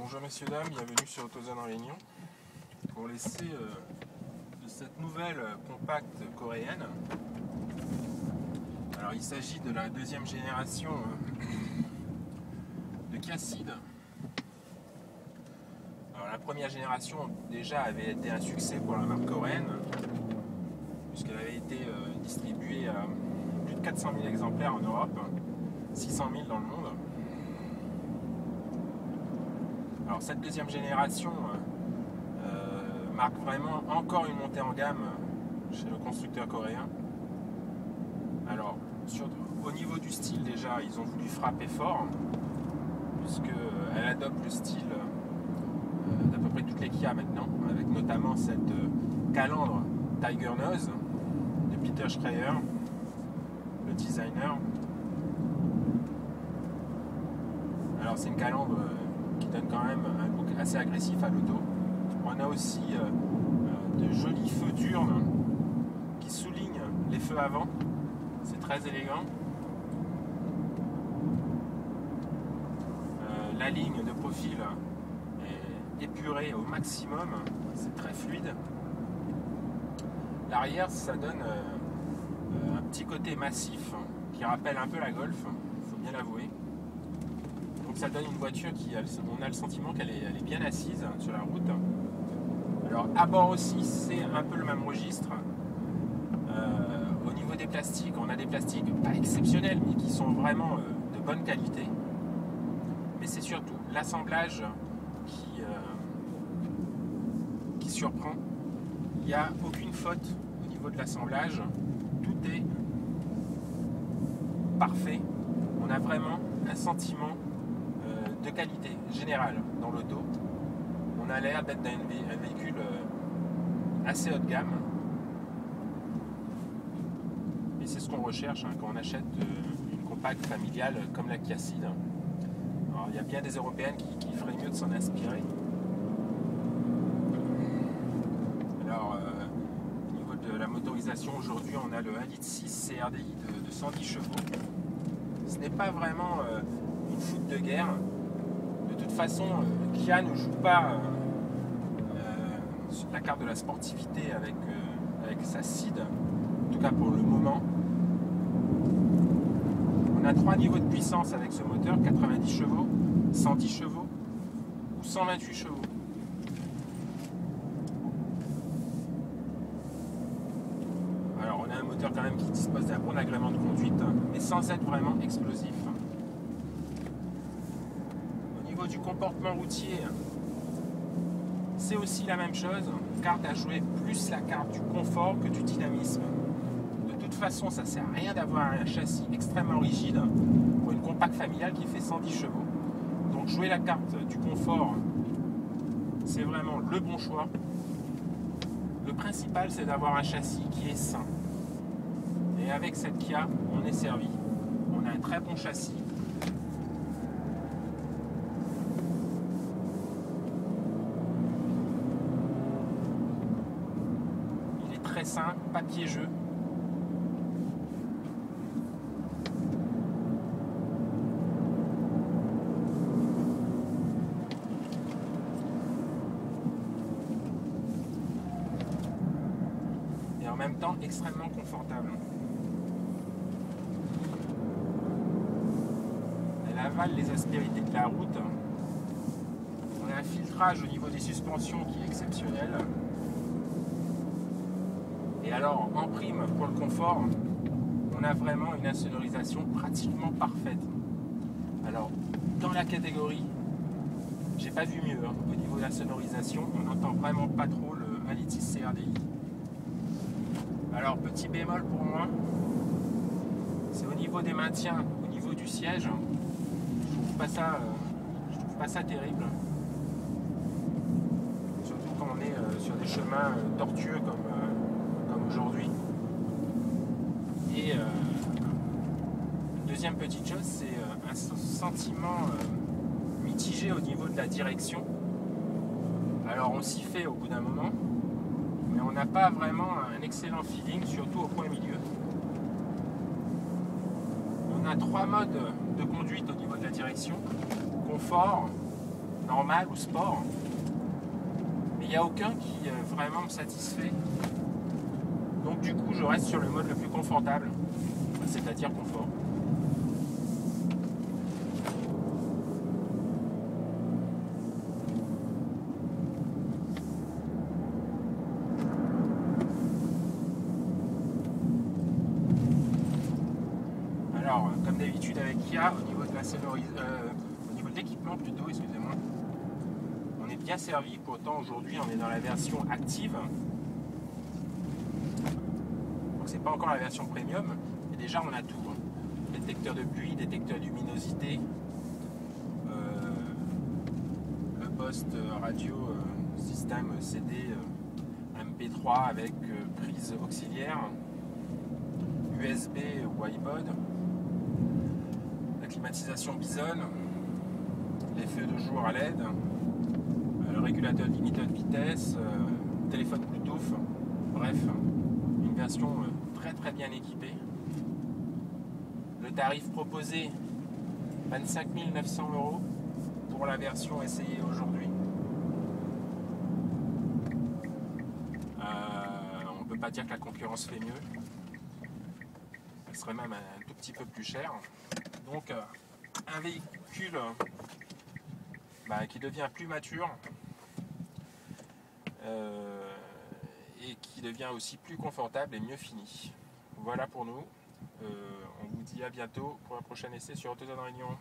Bonjour messieurs dames, bienvenue sur AutoZone en Réunion pour l'essai de cette nouvelle compacte coréenne. Alors il s'agit de la deuxième génération de Kia Ceed. Alors la première génération déjà avait été un succès pour la marque coréenne puisqu'elle avait été distribuée à plus de 400 000 exemplaires en Europe, 600 000 dans le monde. Alors cette deuxième génération marque vraiment encore une montée en gamme chez le constructeur coréen. Alors au niveau du style déjà, ils ont voulu frapper fort puisqu'elle adopte le style d'à peu près toutes les Kia maintenant, avec notamment cette calandre Tiger Nose de Peter Schreier, le designer. Alors c'est une calandre qui donne quand même un look assez agressif à l'auto. On a aussi de jolis feux diurnes qui soulignent les feux avant. C'est très élégant. La ligne de profil est épurée au maximum. C'est très fluide. L'arrière, ça donne un petit côté massif qui rappelle un peu la Golf, il faut bien l'avouer. Donc ça donne une voiture on a le sentiment qu'elle est bien assise sur la route. Alors à bord aussi, c'est un peu le même registre. Au niveau des plastiques, on a des plastiques pas exceptionnels, mais qui sont vraiment de bonne qualité. Mais c'est surtout l'assemblage qui surprend. Il n'y a aucune faute au niveau de l'assemblage. Tout est parfait. On a vraiment un sentiment de qualité générale dans l'auto. On a l'air d'être dans un véhicule assez haut de gamme. Et c'est ce qu'on recherche quand on achète une compacte familiale comme la Kia Ceed. Alors, il y a bien des européennes qui feraient mieux de s'en inspirer. Alors, au niveau de la motorisation, aujourd'hui, on a le 1,6 litre CRDI de 110 chevaux. Ce n'est pas vraiment une foudre de guerre. De toute façon, Kia ne joue pas sur la carte de la sportivité avec sa Ceed, en tout cas pour le moment. On a 3 niveaux de puissance avec ce moteur, 90 chevaux, 110 chevaux ou 128 chevaux. Alors on a un moteur quand même qui dispose d'un bon agrément de conduite, mais sans être vraiment explosif. Du comportement routier, c'est aussi la même chose. Carte à jouer plus la carte du confort que du dynamisme. De toute façon, ça sert à rien d'avoir un châssis extrêmement rigide pour une compacte familiale qui fait 110 chevaux. Donc jouer la carte du confort, c'est vraiment le bon choix. Le principal, c'est d'avoir un châssis qui est sain. Et avec cette Kia, on est servi. On a un très bon châssis. Très simple, pas piégeux. Et en même temps extrêmement confortable. Elle avale les aspérités de la route. On a un filtrage au niveau des suspensions qui est exceptionnel. Et alors, en prime pour le confort, on a vraiment une insonorisation pratiquement parfaite. Alors, dans la catégorie, j'ai pas vu mieux au niveau de la sonorisation, on n'entend vraiment pas trop le 1,6 litre CRDI. Alors, petit bémol pour moi, c'est au niveau des maintiens, au niveau du siège, je trouve pas ça terrible. Surtout quand on est sur des chemins tortueux comme aujourd'hui. Et deuxième petite chose, c'est un sentiment mitigé au niveau de la direction. Alors on s'y fait au bout d'un moment, mais on n'a pas vraiment un excellent feeling, surtout au point milieu. On a 3 modes de conduite au niveau de la direction: confort, normal ou sport. Mais il n'y a aucun qui vraiment me satisfait. Donc du coup, je reste sur le mode le plus confortable, c'est-à-dire confort. Alors, comme d'habitude avec Kia, au niveau de la au niveau de l'équipement plutôt, excusez-moi, on est bien servi. Pour autant, aujourd'hui, on est dans la version active. Donc, c'est pas encore la version premium, mais déjà, on a tout. Hein. Détecteur de pluie, détecteur de luminosité, le poste radio, système CD MP3 avec prise auxiliaire, USB ou iPod. Climatisation Bison, les feux de jour à LED, le régulateur de limiteur de vitesse, téléphone Bluetooth, bref, une version très bien équipée. Le tarif proposé, 25 900 € pour la version essayée aujourd'hui. On ne peut pas dire que la concurrence fait mieux. Elle serait même un tout petit peu plus chère. Donc un véhicule qui devient plus mature et qui devient aussi plus confortable et mieux fini. Voilà pour nous. On vous dit à bientôt pour un prochain essai sur AutoZone Réunion.